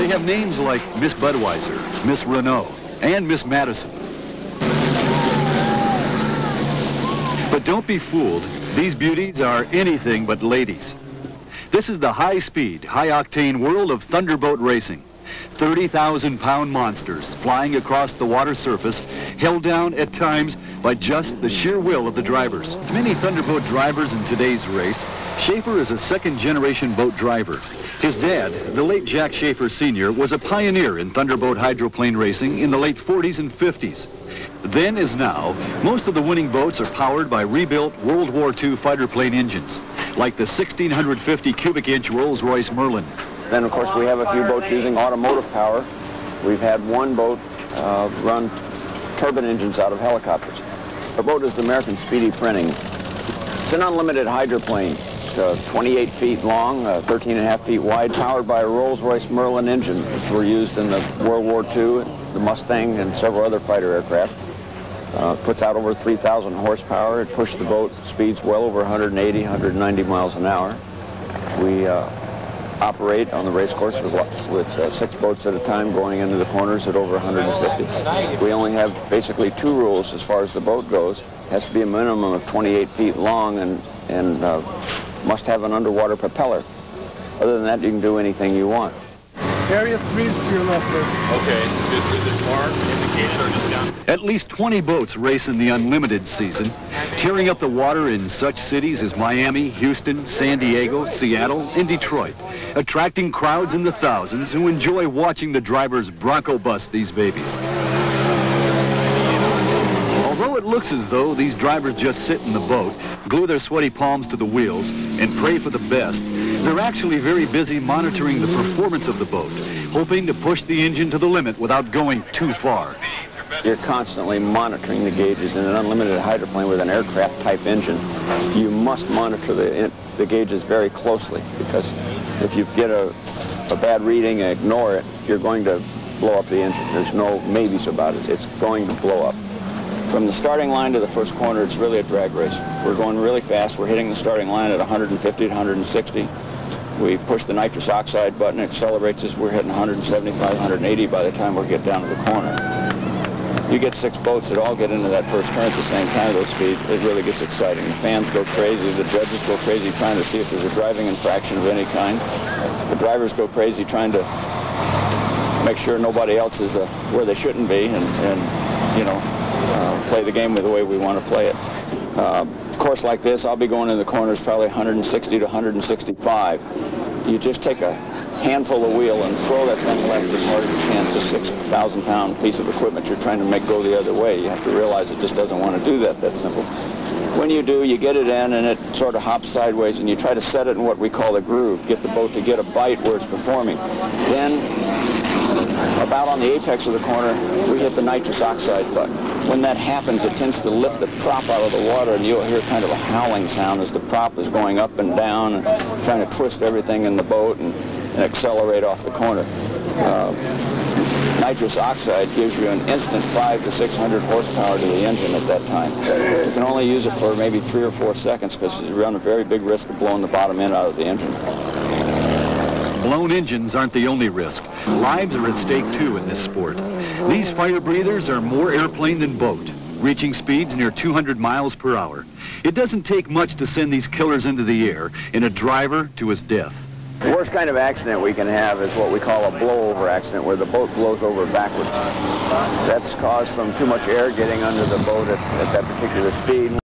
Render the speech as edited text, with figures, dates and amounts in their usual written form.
They have names like Miss Budweiser, Miss Renault, and Miss Madison. But don't be fooled. These beauties are anything but ladies. This is the high-speed, high-octane world of thunderboat racing. 30,000-pound monsters flying across the water surface, held down at times by just the sheer will of the drivers. Many thunderboat drivers in today's race, Schaefer is a second-generation boat driver. His dad, the late Jack Schaefer Sr., was a pioneer in thunderboat hydroplane racing in the late 40s and 50s. Then as now, most of the winning boats are powered by rebuilt World War II fighter plane engines, like the 1,650 cubic inch Rolls-Royce Merlin. Then, of course, we have a few boats using automotive power. We've had one boat run turbine engines out of helicopters. The boat is the American Speedy Printing. It's an unlimited hydroplane. It's 28 feet long, 13.5 feet wide, powered by a Rolls-Royce Merlin engine, which were used in the World War II, the Mustang, and several other fighter aircraft. Puts out over 3,000 horsepower. It pushed the boat speeds well over 180, 190 miles an hour. We operate on the race course with 6 boats at a time going into the corners at over 150. We only have basically 2 rules as far as the boat goes. It has to be a minimum of 28 feet long and must have an underwater propeller. Other than that, you can do anything you want. Area 3 is to your left, sir. Okay. Is it marked, indicated, or just down? At least 20 boats race in the unlimited season, tearing up the water in such cities as Miami, Houston, San Diego, Seattle, and Detroit, attracting crowds in the thousands who enjoy watching the drivers bronco bust these babies. Although it looks as though these drivers just sit in the boat, glue their sweaty palms to the wheels, and pray for the best, they're actually very busy monitoring the performance of the boat, hoping to push the engine to the limit without going too far. You're constantly monitoring the gauges. In an unlimited hydroplane with an aircraft-type engine, you must monitor the gauges very closely, because if you get a bad reading and ignore it, you're going to blow up the engine. There's no maybes about it. It's going to blow up. From the starting line to the first corner, it's really a drag race. We're going really fast. We're hitting the starting line at 150 to 160. We push the nitrous oxide button, it accelerates us. We're hitting 175, 180 by the time we get down to the corner. You get 6 boats that all get into that first turn at the same time at those speeds, it really gets exciting. The fans go crazy, the judges go crazy trying to see if there's a driving infraction of any kind. The drivers go crazy trying to make sure nobody else is where they shouldn't be and you know, play the game the way we want to play it. A course like this, I'll be going in the corners probably 160 to 165. You just take a handful of wheel and throw that thing left as hard as you can to a 6,000-pound piece of equipment you're trying to make go the other way. You have to realize it just doesn't want to do that. That's simple. When you do, you get it in and it sort of hops sideways and you try to set it in what we call a groove, get the boat to get a bite where it's performing. Then, about on the apex of the corner, we hit the nitrous oxide button. When that happens, it tends to lift the prop out of the water, and you'll hear kind of a howling sound as the prop is going up and down and trying to twist everything in the boat and accelerate off the corner. Nitrous oxide gives you an instant 500 to 600 horsepower to the engine at that time. You can only use it for maybe 3 or 4 seconds because you run a very big risk of blowing the bottom end out of the engine. Blown engines aren't the only risk. Lives are at stake too in this sport. These fire breathers are more airplane than boat, reaching speeds near 200 miles per hour. It doesn't take much to send these killers into the air and a driver to his death. The worst kind of accident we can have is what we call a blowover accident, where the boat blows over backwards. That's caused from too much air getting under the boat at that particular speed.